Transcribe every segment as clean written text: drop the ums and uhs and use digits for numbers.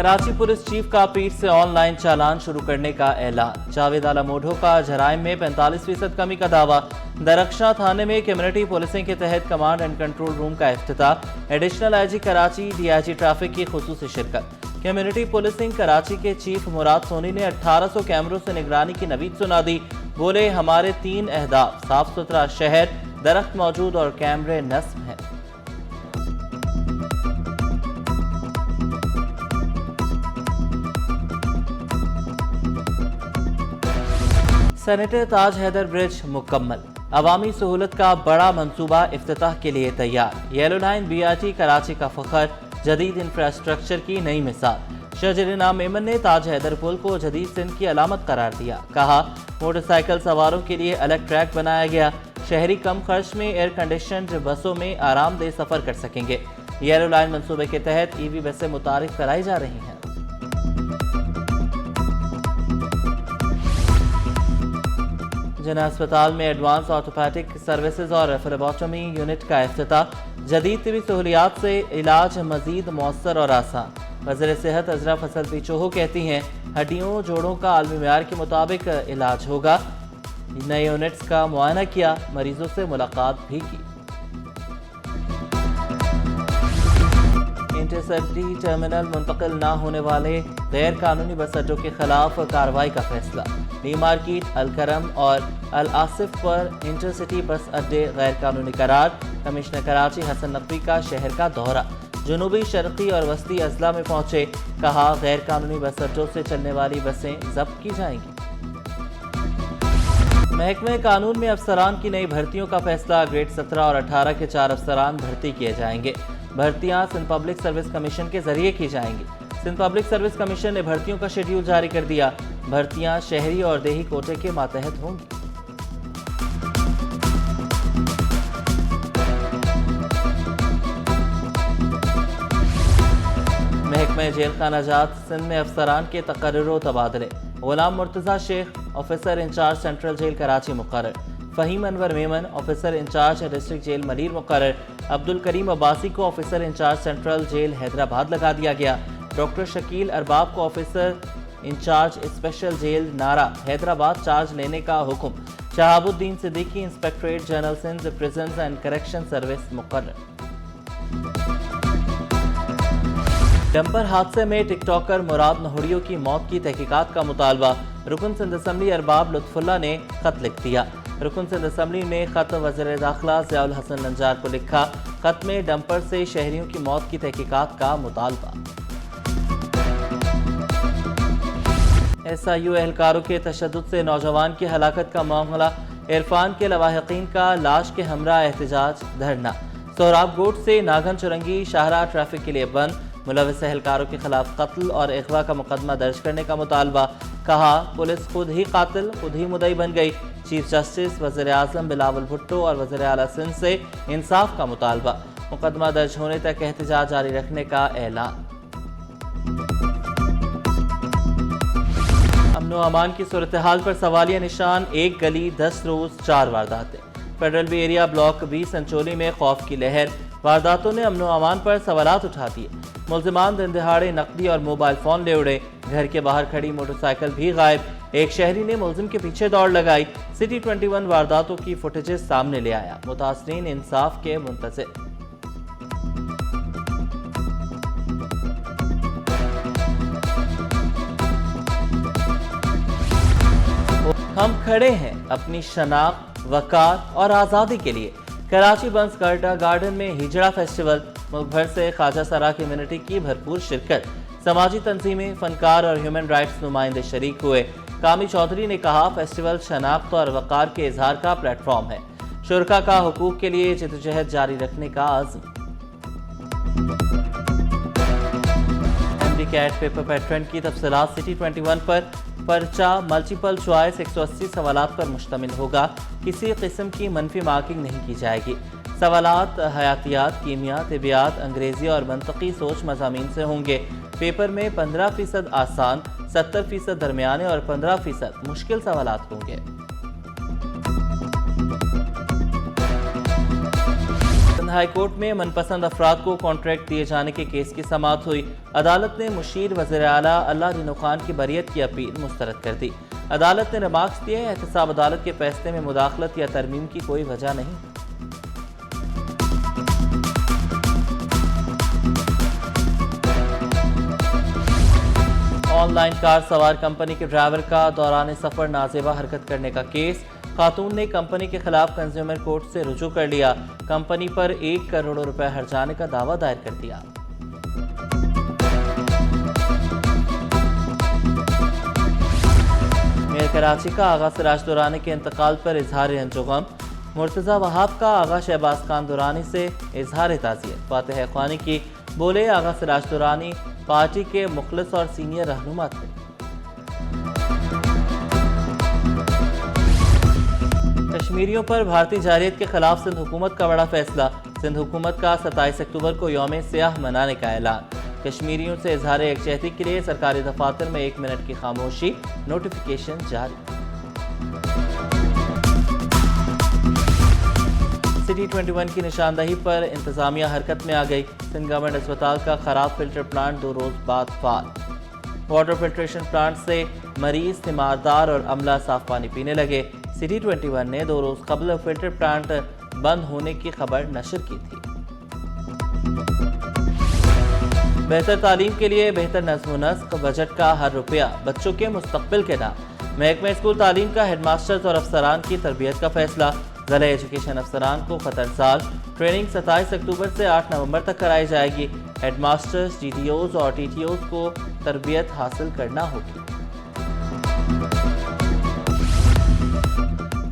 Karachi police chief का पीठ से ऑनलाइन चालान शुरू करने का ऐलान। जावेद आला मोढो का जराइम में 45% कमी का दावा। दरख्शां थाने में कम्युनिटी पुलिसिंग के तहत कमांड एंड कंट्रोल रूम का इफ्तिताह। Additional IG Karachi, DIG traffic की खुसूसी शिरकत। कम्युनिटी पुलिसिंग कराची के चीफ मुराद सोनी ने 1800 कैमरों से निगरानी की नवीद सुना दी। बोले, हमारे 3 अहदाफ, साफ सुथरा शहर, दरख्त मौजूद और कैमरे नस्ब हैं। सेनेटर ताज हैदर ब्रिज मुकम्मल। अवामी सहूलत का बड़ा मंसूबा इफ्तिताह के लिए तैयार। येलो लाइन बीआरटी कराची का फखर, जदीद इंफ्रास्ट्रक्चर की नई मिसाल। शजरीना मेमन ने ताज हैदर पुल को जदीद सिंध की अलामत करार दिया। कहा, मोटरसाइकिल सवारों के लिए अलग ट्रैक बनाया गया। शहरी कम खर्च में एयर कंडीशनड बसों में आरामदेह सफर कर सकेंगे। येलो लाइन मंसूबे के तहत ईवी बसें मुतारिफ कराई जा रही हैं। जिना अस्पताल में एडवांस ऑर्थोपैडिक सर्विसेज और फ्लेबोटमी यूनिट का इफ्तिताह। जदीद तिबी सहूलियात से इलाज मजीद मौसर और आसान। वज़ीर सेहत अजरफ हसन पीचोहो कहती हैं, हड्डियों जोड़ों का आलमी मेयार के मुताबिक इलाज होगा। नए यूनिट्स का मुआयना किया, मरीजों से मुलाकात भी की। इंटरसिटी टर्मिनल मुंतकिल न होने वाले गैर कानूनी बस अड्डों के खिलाफ कार्रवाई का फैसला। डी मार्केट, अलकरम और अल आसिफ पर इंटरसिटी बस अड्डे गैर कानूनी करार। कमिश्नर कराची हसन नकवी का शहर का दौरा। जनूबी, शर्की और वस्ती अजला में पहुंचे। कहा, गैर कानूनी बस अड्डों से चलने वाली बसें जब्त की जाएंगी। महकमे कानून में अफसरान की नई भर्तियों का फैसला। ग्रेड 17 और 18 के 4 अफसरान भर्ती किए जाएंगे। भर्तियां सिंध पब्लिक सर्विस कमीशन के जरिए की जाएंगी। सिंध पब्लिक सर्विस कमीशन ने भर्तियों का शेड्यूल जारी कर दिया। भर्तियां शहरी और देही कोटे के मातहत होंगी। महकमे जेल खाना जात सिंध में अफसरान के तकर्रुर तबादले। Ghulam Murtaza Shaikh officer incharge central jail Karachi मुकर्रर। Fahim Anwar Memon officer incharge district jail Malir मुकर्रर। अब्दुल करीम अब्बासी को officer incharge central jail Hyderabad लगा दिया गया। डॉक्टर शकील अरबाब को ऑफिसर इंचार्ज स्पेशल जेल नारा हैदराबाद चार्ज लेने का हुक्म। Shahabuddin Siddiqui inspectorate general Sindh prisons and correction service मुकर्रर। डंपर हादसे में टिकटॉकर मुराद नहुड़ियों की मौत की तहकीकात का मुतालबा। रुकन सिंध असम्बली अरबाब लुत्फुल्ला ने खत लिख दिया। रुकन सिंध असम्बली ने खत वज़ीर दाखिला ज़ियाउल हसन नंजार को लिखा। खत में डंपर से शहरियों की मौत की तहकीकात का मुतालबा। SIU एहलकारों के तशद्दुद से नौजवान की हलाकत का मामला। इरफान के लवाहिकीन का लाश के हमरा एहतजाज धरना। सोहराब गोट से नागन चुरंगी शाहराह ट्रैफिक के लिए बंद। मुलविस एहलकारों के खिलाफ कत्ल और अगवा का मुकदमा दर्ज करने का मुतालबा। कहा, पुलिस खुद ही कातिल, खुद ही मुदई बन गई। चीफ जस्टिस वज़ीर आज़म बिलावल भुट्टो और वज़ीर आला सिंध से इंसाफ का मुतालबा। मुकदमा दर्ज होने तक एहतजाज जारी रखने का ऐलान। अमन व अमान की सूरत हाल पर सवालिया निशान। एक गली 10 रोज 4 वारदातें। फेडरल बी एरिया ब्लॉक 20 संचोली में खौफ की लहर। वारदातों ने अमन व अमान पर सवालात उठा दिए। मुल्जिमान दिन दहाड़े नकदी और मोबाइल फोन ले उड़े। घर के बाहर खड़ी मोटरसाइकिल भी गायब। एक शहरी ने मुल्जिम के पीछे दौड़ लगाई। सिटी 21 वारदातों की फुटेजेस सामने ले आया। मुतासरीन इंसाफ के मुंतज़िर। हम खड़े हैं अपनी शनाख्त, वकार और आज़ादी के लिए। कराची बंस गार्डन में हिजड़ा फेस्टिवल। मुल्क भर से ख्वाजा सरा कम्युनिटी की भरपूर शिरकत। समाजी तंजीमें, फनकार और ह्यूमन राइट्स नुमाइंदे शरीक हुए। कामी चौधरी ने कहा, फेस्टिवल शनाख्त और वकार के इजहार का प्लेटफॉर्म है। शुरका का हुकूक के लिए जिद्दोजहद जारी रखने का आज़म। MD कैट पेपर पैटर्न की तफसीलात सिटी 21 पर। पर्चा मल्टीपल चॉइस 180 सवालात पर मुश्तमिल होगा। किसी किस्म की मनफी मार्किंग नहीं की जाएगी। सवालात हयातियात, कीमिया, तिबियात, अंग्रेजी और मंतकी सोच मज़ामीन से होंगे। पेपर में 15% आसान, 70% दरमियाने और 15% मुश्किल सवालात होंगे। سندھ ہائی کورٹ میں من پسند افراد کو کانٹریکٹ دیے جانے کے کیس کی سماعت ہوئی۔ عدالت نے مشیر وزیر اعلیٰ اللہ دینو خان کی بریت کی اپیل مسترد کر دی۔ عدالت نے ریمارکس دیے، احتساب عدالت کے فیصلے میں مداخلت یا ترمیم کی کوئی وجہ نہیں۔ آن لائن کار سوار کمپنی کے ڈرائیور کا دوران سفر نازیبا حرکت کرنے کا کیس، خاتون نے کمپنی کے خلاف کنزیومر کورٹ سے رجوع کر لیا، کمپنی پر 1 کروڑ روپے ہرجانے کا دعویٰ دائر کر دیا۔ میئر کراچی کا آغا سراج دورانی کے انتقال پر اظہار انجغم، مرتضی وہاب کا آغا شہباز خان دورانی سے اظہار تعزیت، فاتح خوانی کی، بولے آغا سراج دورانی پارٹی کے مخلص اور سینئر رہنما تھے۔ کشمیریوں پر بھارتی جارحیت کے خلاف سندھ حکومت کا بڑا فیصلہ، سندھ حکومت کا 27 اکتوبر کو یوم سیاہ منانے کا اعلان، کشمیریوں سے اظہار یکجہتی کے لیے سرکاری دفاتر میں 1 منٹ کی خاموشی، نوٹیفیکیشن جاری۔ سٹی 21 کی نشاندہی پر انتظامیہ حرکت میں آ گئی، سندھ گورنمنٹ اسپتال کا خراب فلٹر پلانٹ 2 روز بعد فعال، واٹر فلٹریشن پلانٹ سے مریض، تیماردار اور عملہ صاف پانی پینے لگے۔ سٹی 21 نے 2 روز قبل فلٹر پلانٹ بند ہونے کی خبر نشر کی تھی۔ بہتر تعلیم کے لیے بہتر نظم و نسق، بجٹ کا ہر روپیہ بچوں کے مستقبل کے نام، محکمہ اسکول تعلیم کا ہیڈ ماسٹرز اور افسران کی تربیت کا فیصلہ، ضلع ایجوکیشن افسران کو خطر سال ٹریننگ 27 اکتوبر سے 8 نومبر تک کرائی جائے گی، headmasters, D T Os اور ٹی ٹی اوز کو تربیت حاصل کرنا ہوگی۔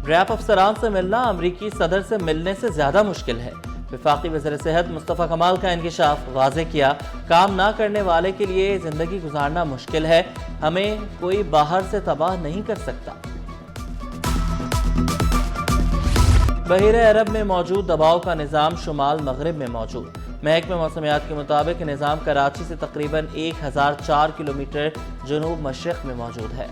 ریپ افسران سے ملنا امریکی صدر سے ملنے سے زیادہ مشکل ہے، وفاقی وزیر صحت مصطفیٰ کمال کا انکشاف، واضح کیا کام نہ کرنے والے کے لیے زندگی گزارنا مشکل ہے، ہمیں کوئی باہر سے تباہ نہیں کر سکتا۔ بحیرہ عرب میں موجود دباؤ کا نظام شمال مغرب میں موجود، محکمہ موسمیات کے مطابق نظام کراچی سے تقریباً 1004 کلومیٹر جنوب مشرق میں موجود ہے۔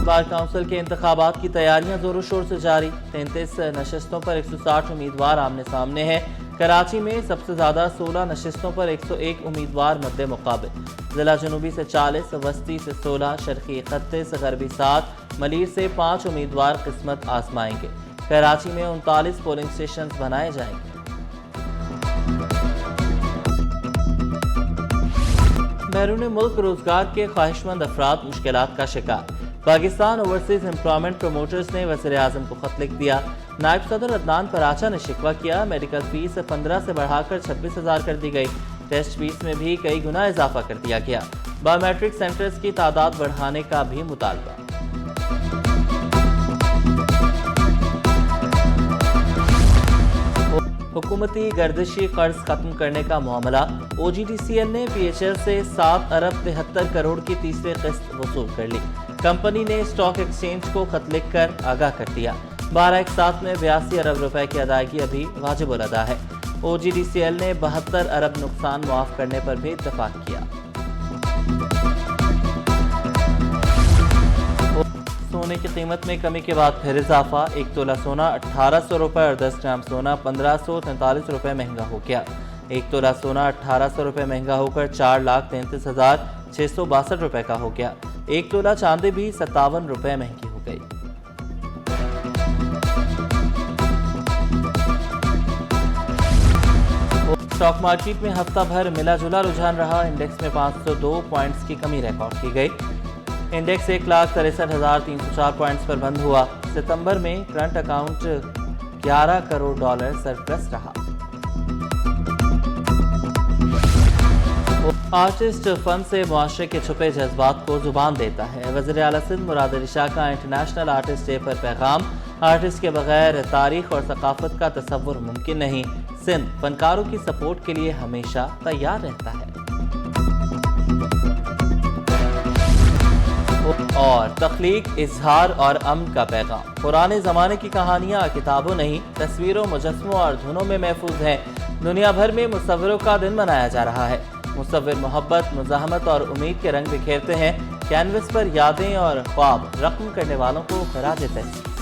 بار کونسل کے انتخابات کی تیاریاں زور و شور سے جاری، 33 نشستوں پر 160 امیدوار آمنے سامنے ہیں، کراچی میں سب سے زیادہ 16 نشستوں پر 101 امیدوار مد مقابل، ضلع جنوبی سے 40، وسطی سے 16، شرقی 31، غربی 7، ملیر سے 5 امیدوار قسمت آزمائیں گے۔ کراچی میں 39 پولنگ سٹیشنز بنائے جائیں گے۔ بیرون ملک روزگار کے خواہشمند افراد مشکلات کا شکار، پاکستان اوورسیز امپلائمنٹ پروموٹرز نے وزیر اعظم کو خط لکھ دیا، نائب صدر عدنان پراچا نے شکوہ کیا، میڈیکل فیس 15 سے بڑھا کر 26,000 کر دی گئی، ٹیسٹ فیس میں بھی کئی گنا اضافہ کر دیا گیا، بایو میٹرک سینٹرز کی تعداد بڑھانے کا بھی مطالبہ۔ حکومتی گردشی قرض ختم کرنے کا معاملہ، او جی ڈی سی ایل نے پی ایچ ایل سے 7 ارب 73 کروڑ کی تیسری قسط وصول کر لی، کمپنی نے اسٹاک ایکسچینج کو خط لکھ کر آگاہ کر دیا، 12 ایک ساتھ میں 82 ارب روپے کی ادائیگی ابھی واجب الادا ہے، او جی ڈی سی ایل نے 72 ارب نقصان معاف کرنے پر بھی اتفاق کیا۔ سونے کی قیمت میں کمی کے بعد پھر اضافہ، 1 تولہ سونا 1800 روپے اور 10 گرام سونا 1543 روپے مہنگا ہو گیا، 1 تولہ سونا 1800 روپے مہنگا ہو کر 4,33,662 روپے کا ہو گیا، 1 تولہ چاندی بھی 57 روپے مہنگی ہو گئی۔ اسٹاک مارکیٹ میں ہفتہ بھر ملا جلا رجحان رہا، انڈیکس میں 502 پوائنٹس کی کمی ریکارڈ کی گئی، انڈیکس 1,63,304 پوائنٹس پر بند ہوا، ستمبر میں current account 11 crore dollar surplus رہا۔ آرٹسٹ فن سے معاشرے کے چھپے جذبات کو زبان دیتا ہے، وزیر اعلیٰ سندھ مراد علی شاہ کا انٹرنیشنل آرٹسٹ ڈے پر پیغام، آرٹسٹ کے بغیر تاریخ اور ثقافت کا تصور ممکن نہیں، سندھ فنکاروں کی سپورٹ کے لیے ہمیشہ تیار رہتا ہے۔ اور تخلیق، اظہار اور امن کا پیغام، پرانے زمانے کی کہانیاں کتابوں نہیں، تصویروں، مجسموں اور دھنوں میں محفوظ ہیں، دنیا بھر میں مصوروں کا دن منایا جا رہا ہے، مصور محبت، مزاحمت اور امید کے رنگ بکھیرتے ہیں، کینوس پر یادیں اور خواب رقم کرنے والوں کو خراج تحسین۔